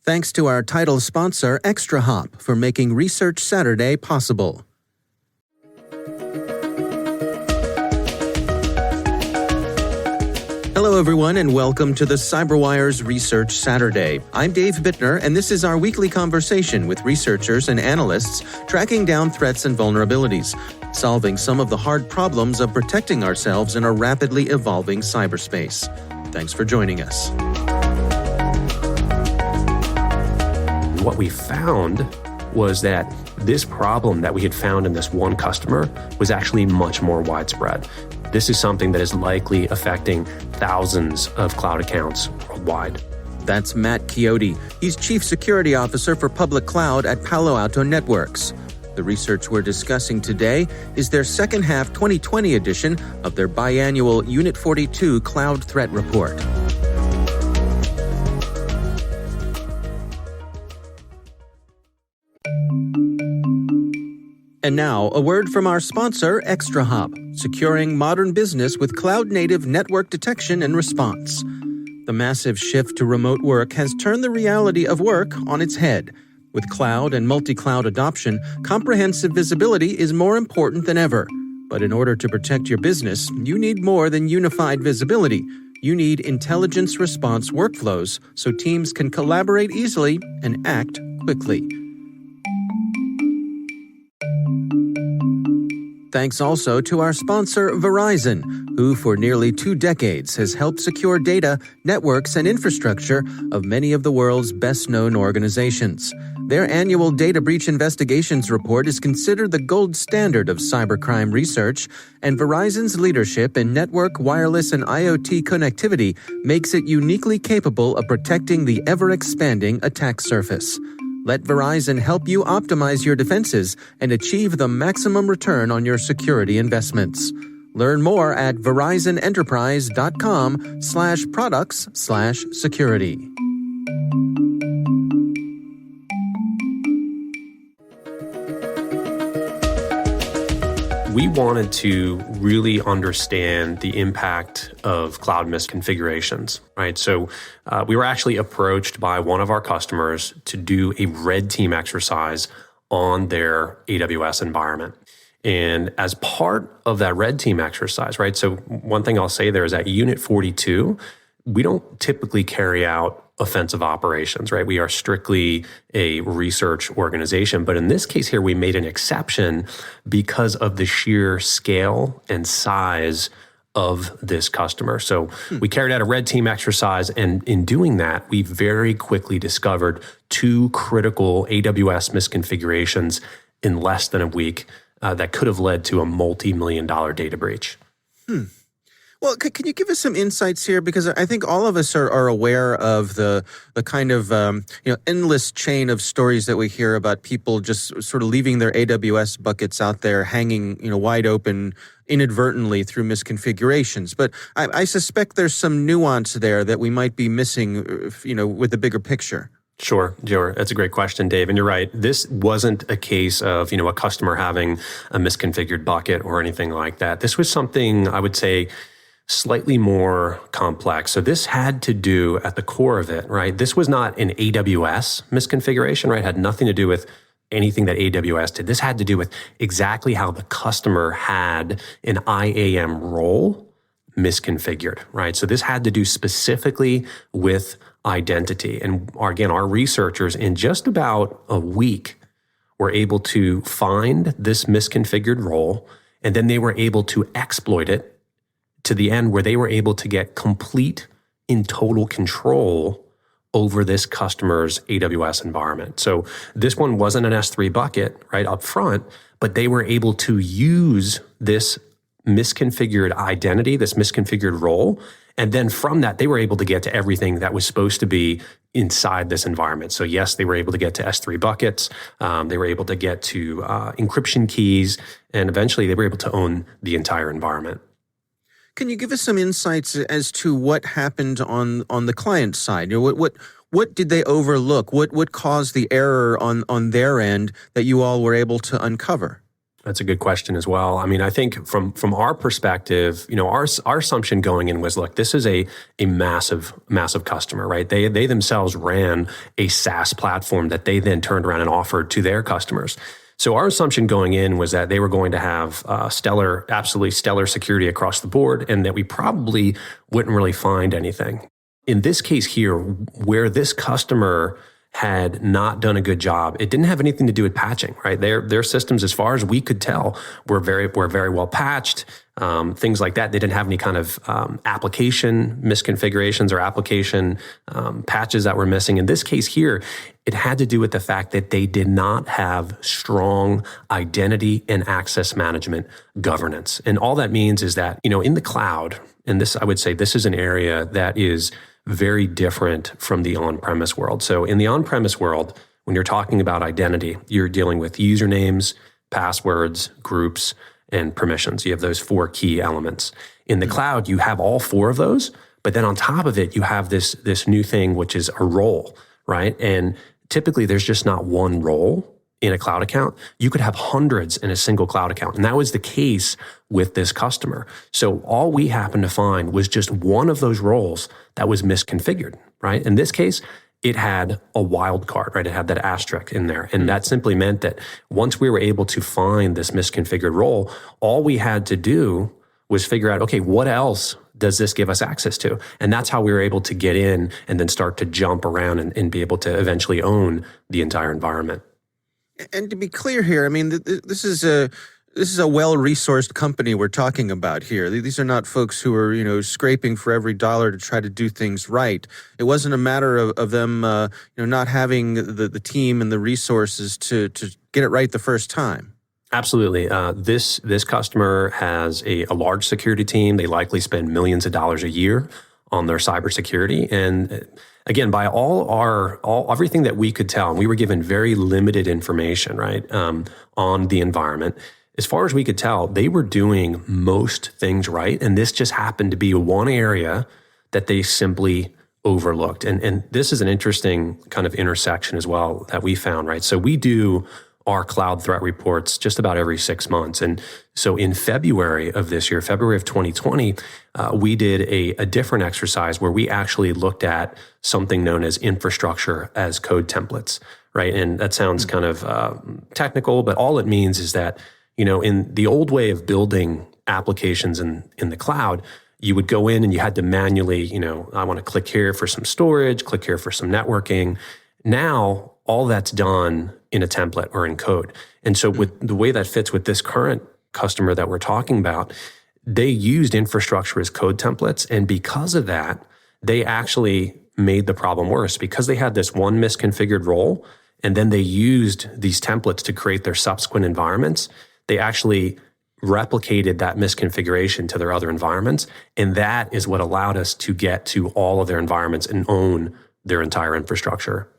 Thanks to our title sponsor, ExtraHop, for making Research Saturday possible. Hello, everyone, and welcome to the CyberWire's Research Saturday. I'm Dave Bittner, and this is our weekly conversation with researchers and analysts tracking down threats and vulnerabilities, solving some of the hard problems of protecting ourselves in a rapidly evolving cyberspace. Thanks for joining us. What we found was that this problem that we had found in this one customer was actually much more widespread. This is something that is likely affecting thousands of cloud accounts worldwide. That's Matt Chiodi. He's Chief Security Officer for Public Cloud at Palo Alto Networks. The research we're discussing today is their second half 2020 edition of their biannual Unit 42 Cloud Threat Report. And now, a word from our sponsor, ExtraHop, securing modern business with cloud-native network detection and response. The massive shift to remote work has turned the reality of work on its head. With cloud and multi-cloud adoption, comprehensive visibility is more important than ever. But in order to protect your business, you need more than unified visibility. You need intelligence response workflows so teams can collaborate easily and act quickly. Thanks also to our sponsor, Verizon, who for nearly 2 decades has helped secure data, networks, and infrastructure of many of the world's best-known organizations. Their annual Data Breach Investigations report is considered the gold standard of cybercrime research, and Verizon's leadership in network, wireless, and IoT connectivity makes it uniquely capable of protecting the ever-expanding attack surface. Let Verizon help you optimize your defenses and achieve the maximum return on your security investments. Learn more at verizonenterprise.com/products/security. We wanted to really understand the impact of cloud misconfigurations, right? So we were actually approached by one of our customers to do a red team exercise on their AWS environment. And as part of that red team exercise, right? So one thing I'll say there is that Unit 42, we don't typically carry out offensive operations, right? We are strictly a research organization. But in this case here, we made an exception because of the sheer scale and size of this customer. So we carried out a red team exercise, and in doing that, we very quickly discovered 2 critical AWS misconfigurations in less than a week that could have led to a multi-million-dollar data breach. Well, can you give us some insights here? Because I think all of us are aware of the kind of endless chain of stories that we hear about people just sort of leaving their AWS buckets out there hanging wide open inadvertently through misconfigurations. But I suspect there's some nuance there that we might be missing, with the bigger picture. Sure. That's a great question, Dave. And you're right. This wasn't a case of, a customer having a misconfigured bucket or anything like that. This was something, I would say, slightly more complex. So this had to do at the core of it, right? This was not an AWS misconfiguration, right? It had nothing to do with anything that AWS did. This had to do with exactly how the customer had an IAM role misconfigured, right? So this had to do specifically with identity. And again, our researchers in just about a week were able to find this misconfigured role, and then they were able to exploit it to the end where they were able to get complete and total control over this customer's AWS environment. So this one wasn't an S3 bucket right up front, but they were able to use this misconfigured identity, this misconfigured role, and then from that, they were able to get to everything that was supposed to be inside this environment. So yes, they were able to get to S3 buckets, they were able to get to encryption keys, and eventually they were able to own the entire environment. Can you give us some insights as to what happened on the client side? What did they overlook? What caused the error on their end that you all were able to uncover? That's a good question as well. I mean, I think from our perspective, our assumption going in was, look, this is a massive customer, right? They themselves ran a SaaS platform that they then turned around and offered to their customers. So our assumption going in was that they were going to have absolutely stellar security across the board, and that we probably wouldn't really find anything. In this case here, where this customer had not done a good job, it didn't have anything to do with patching, right? Their systems, as far as we could tell, were very well patched. Things like that. They didn't have any kind of application misconfigurations or application patches that were missing. In this case here, it had to do with the fact that they did not have strong identity and access management governance. And all that means is that, in the cloud, and this, I would say, this is an area that is very different from the on-premise world. So in the on-premise world, when you're talking about identity, you're dealing with usernames, passwords, groups, and permissions. You have those 4 key elements. In the cloud, you have all 4 of those, but then on top of it, you have this new thing, which is a role, right? And typically, there's just not one role in a cloud account. You could have hundreds in a single cloud account. And that was the case with this customer. So all we happened to find was just one of those roles that was misconfigured, right? In this case, it had a wild card, right? It had that asterisk in there. And that simply meant that once we were able to find this misconfigured role, all we had to do was figure out, okay, what else does this give us access to? And that's how we were able to get in and then start to jump around and be able to eventually own the entire environment. And to be clear here, I mean, this is a well-resourced company we're talking about here. These are not folks who are, scraping for every dollar to try to do things right. It wasn't a matter of them, not having the team and the resources to get it right the first time. Absolutely. This customer has a large security team. They likely spend millions of dollars a year on their cybersecurity. And again, by everything that we could tell, and we were given very limited information, right, on the environment. As far as we could tell, they were doing most things right, and this just happened to be one area that they simply overlooked. And this is an interesting kind of intersection as well that we found, right? So we do our cloud threat reports just about every 6 months. And so in February of this year, February of 2020, we did a different exercise where we actually looked at something known as infrastructure as code templates, right? And that sounds kind of technical, but all it means is that, in the old way of building applications in the cloud, you would go in and you had to manually, I want to click here for some storage, click here for some networking. Now, all that's done in a template or in code. And so with the way that fits with this current customer that we're talking about, they used infrastructure as code templates. And because of that, they actually made the problem worse because they had this one misconfigured role, and then they used these templates to create their subsequent environments. They actually replicated that misconfiguration to their other environments. And that is what allowed us to get to all of their environments and own their entire infrastructure.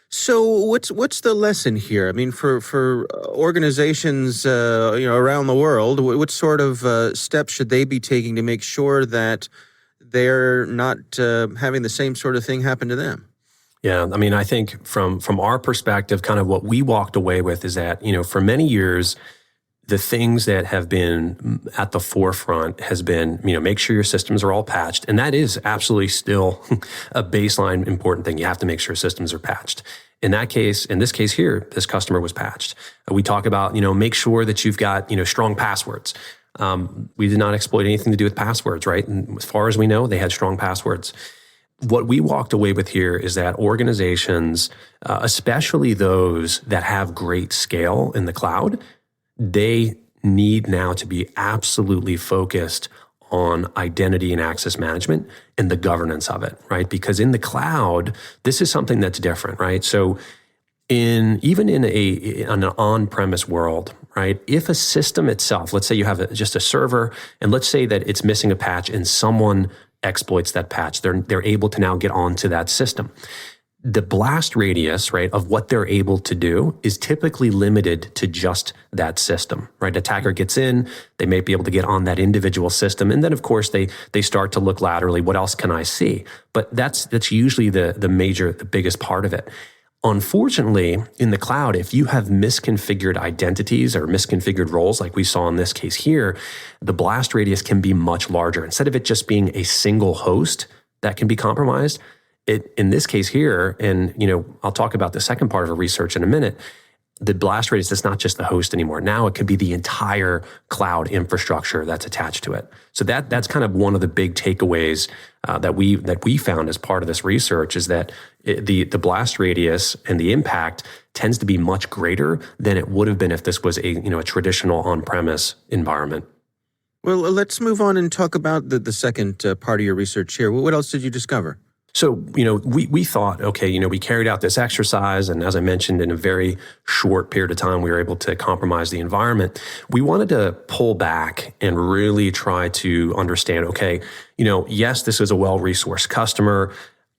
So what's the lesson here? I mean, for organizations around the world, what sort of steps should they be taking to make sure that they're not having the same sort of thing happen to them? Yeah, I mean, I think from our perspective, kind of what we walked away with is that, for many years, the things that have been at the forefront has been, make sure your systems are all patched. And that is absolutely still a baseline important thing. You have to make sure systems are patched. In this case here, this customer was patched. We talk about, make sure that you've got, strong passwords. We did not exploit anything to do with passwords, right? And as far as we know, they had strong passwords. What we walked away with here is that organizations, especially those that have great scale in the cloud, they need now to be absolutely focused on identity and access management and the governance of it, right? Because in the cloud, this is something that's different, right? So even in an on-premise world, right? If a system itself, let's say you have just a server, and let's say that it's missing a patch and someone exploits that patch, they're able to now get onto that system. The blast radius, right, of what they're able to do is typically limited to just that system, right? Attacker gets in, they may be able to get on that individual system. And then, of course, they start to look laterally. What else can I see? But that's usually the biggest part of it. Unfortunately, in the cloud, if you have misconfigured identities or misconfigured roles, like we saw in this case here, the blast radius can be much larger. Instead of it just being a single host that can be compromised, in this case here, and I'll talk about the second part of the research in a minute, the blast radius is not just the host anymore. Now it could be the entire cloud infrastructure that's attached to it. So that's kind of one of the big takeaways that we found as part of this research is that the blast radius and the impact tends to be much greater than it would have been if this was a traditional on-premise environment. Well, let's move on and talk about the second part of your research here. What else did you discover? So, we thought, okay, we carried out this exercise, and as I mentioned, in a very short period of time, we were able to compromise the environment. We wanted to pull back and really try to understand, okay, yes, this is a well-resourced customer,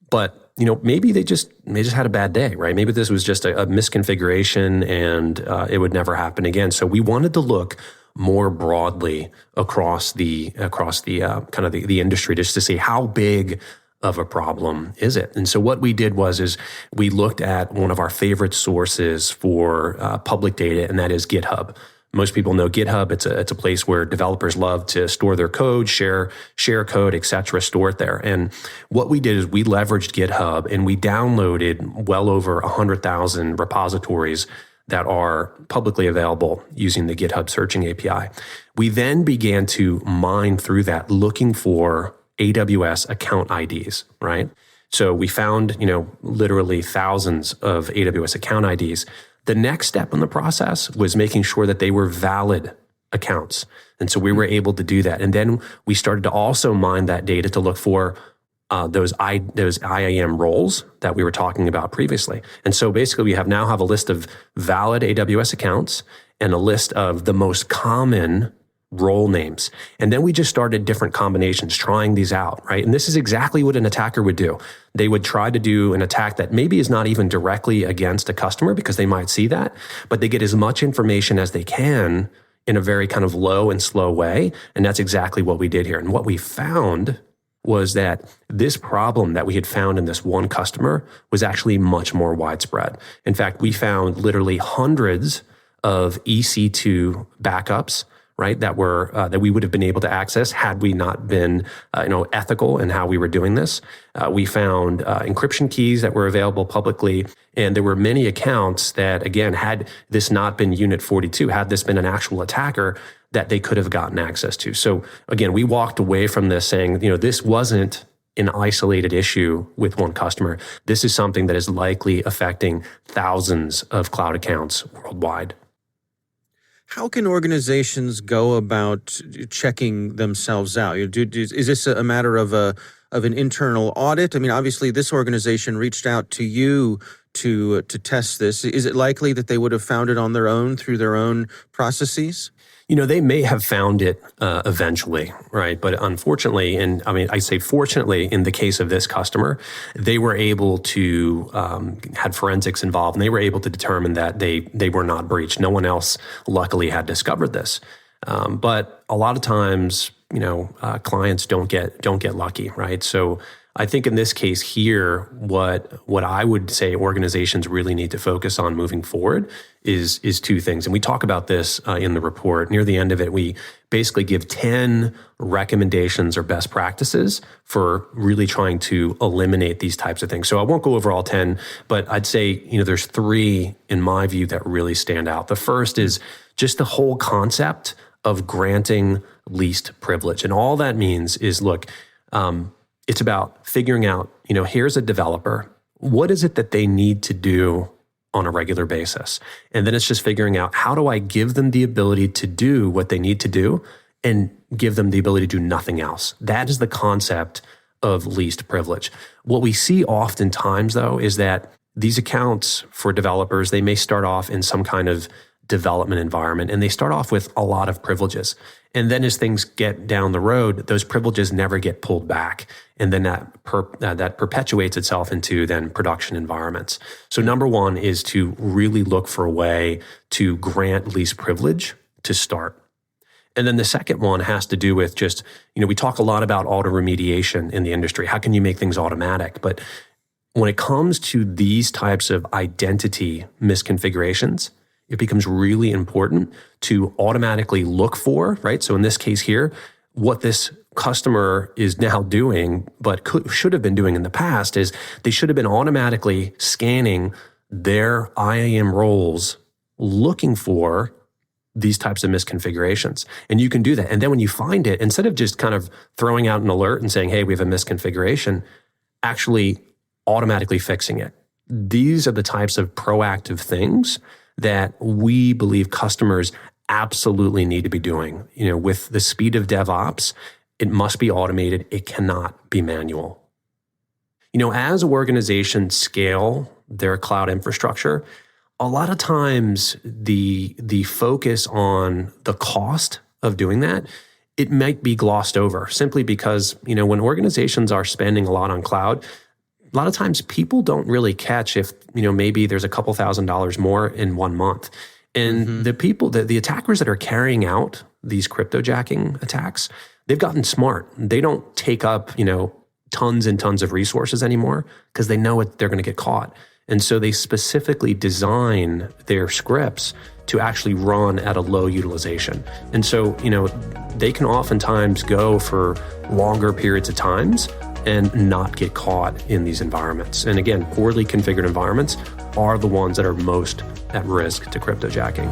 but maybe they just had a bad day, right? Maybe this was just a misconfiguration and it would never happen again. So we wanted to look more broadly across the kind of the industry just to see how big of a problem is it? And so what we did is we looked at one of our favorite sources for public data, and that is GitHub. Most people know GitHub. It's a place where developers love to store their code, share code, et cetera, store it there. And what we did is we leveraged GitHub and we downloaded well over 100,000 repositories that are publicly available using the GitHub searching API. We then began to mine through that looking for AWS account IDs, right? So we found, literally thousands of AWS account IDs. The next step in the process was making sure that they were valid accounts. And so we were able to do that. And then we started to also mine that data to look for those IAM roles that we were talking about previously. And so basically we now have a list of valid AWS accounts and a list of the most common role names. And then we just started different combinations, trying these out, right? And this is exactly what an attacker would do. They would try to do an attack that maybe is not even directly against a customer because they might see that, but they get as much information as they can in a very kind of low and slow way. And that's exactly what we did here. And what we found was that this problem that we had found in this one customer was actually much more widespread. In fact, we found literally hundreds of EC2 backups, right, that we would have been able to access had we not been, ethical in how we were doing this. We found encryption keys that were available publicly, and there were many accounts that, again, had this not been Unit 42, had this been an actual attacker, that they could have gotten access to. So again, we walked away from this saying, this wasn't an isolated issue with one customer. This is something that is likely affecting thousands of cloud accounts worldwide. How can organizations go about checking themselves out? Is this a matter of an internal audit? I mean, obviously, this organization reached out to you to test this. Is it likely that they would have found it on their own through their own processes? They may have found it eventually, right? But unfortunately, and I mean, I say fortunately, in the case of this customer, they were able to, had forensics involved, and they were able to determine that they were not breached. No one else, luckily, had discovered this. But a lot of times, clients don't get lucky, right? So I think in this case here, what I would say organizations really need to focus on moving forward is two things. And we talk about this in the report. Near the end of it, we basically give 10 recommendations or best practices for really trying to eliminate these types of things. So I won't go over all 10, but I'd say, there's 3 in my view that really stand out. The first is just the whole concept of granting least privilege. And all that means is, look, it's about figuring out, here's a developer. What is it that they need to do on a regular basis? And then it's just figuring out, how do I give them the ability to do what they need to do and give them the ability to do nothing else? That is the concept of least privilege. What we see oftentimes, though, is that these accounts for developers, they may start off in some kind of development environment, and they start off with a lot of privileges. And then as things get down the road, those privileges never get pulled back. And then that perpetuates itself into then production environments. So number one is to really look for a way to grant least privilege to start. And then the second one has to do with just, we talk a lot about auto remediation in the industry. How can you make things automatic? But when it comes to these types of identity misconfigurations, it becomes really important to automatically look for, right? So in this case here, what this customer is now doing, but should have been doing in the past, is they should have been automatically scanning their IAM roles, looking for these types of misconfigurations. And you can do that. And then when you find it, instead of just kind of throwing out an alert and saying, hey, we have a misconfiguration, actually automatically fixing it. These are the types of proactive things that we believe customers absolutely need to be doing. With the speed of DevOps, it must be automated. It cannot be manual. As organizations scale their cloud infrastructure, a lot of times the focus on the cost of doing that, it might be glossed over simply because, when organizations are spending a lot on cloud, a lot of times people don't really catch if, maybe there's a couple $1,000s more in 1 month. And the attackers that are carrying out these cryptojacking attacks, they've gotten smart. They don't take up, tons and tons of resources anymore because they know they're going to get caught. And so they specifically design their scripts to actually run at a low utilization. And so, they can oftentimes go for longer periods of times and not get caught in these environments. And again, poorly configured environments are the ones that are most at risk to cryptojacking.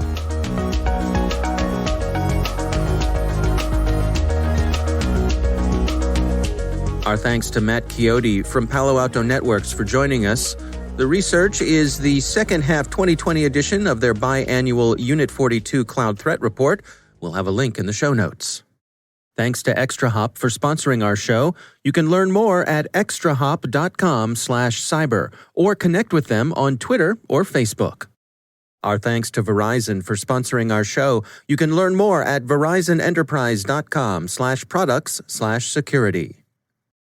Our thanks to Matt Chiodi from Palo Alto Networks for joining us. The research is the second half 2020 edition of their biannual Unit 42 Cloud Threat Report. We'll have a link in the show notes. Thanks to ExtraHop for sponsoring our show. You can learn more at extrahop.com/cyber or connect with them on Twitter or Facebook. Our thanks to Verizon for sponsoring our show. You can learn more at verizonenterprise.com/products/security.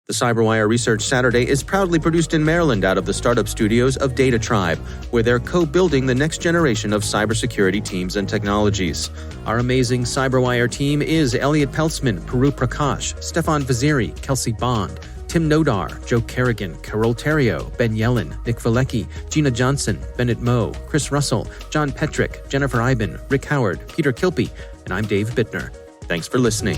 The CyberWire Research Saturday is proudly produced in Maryland out of the startup studios of Data Tribe, where they're co-building the next generation of cybersecurity teams and technologies. Our amazing CyberWire team is Elliot Peltzman, Puru Prakash, Stefan Vaziri, Kelsey Bond, Tim Nodar, Joe Kerrigan, Carol Terrio, Ben Yellen, Nick Valecki, Gina Johnson, Bennett Moe, Chris Russell, John Petrick, Jennifer Iben, Rick Howard, Peter Kilpie, and I'm Dave Bittner. Thanks for listening.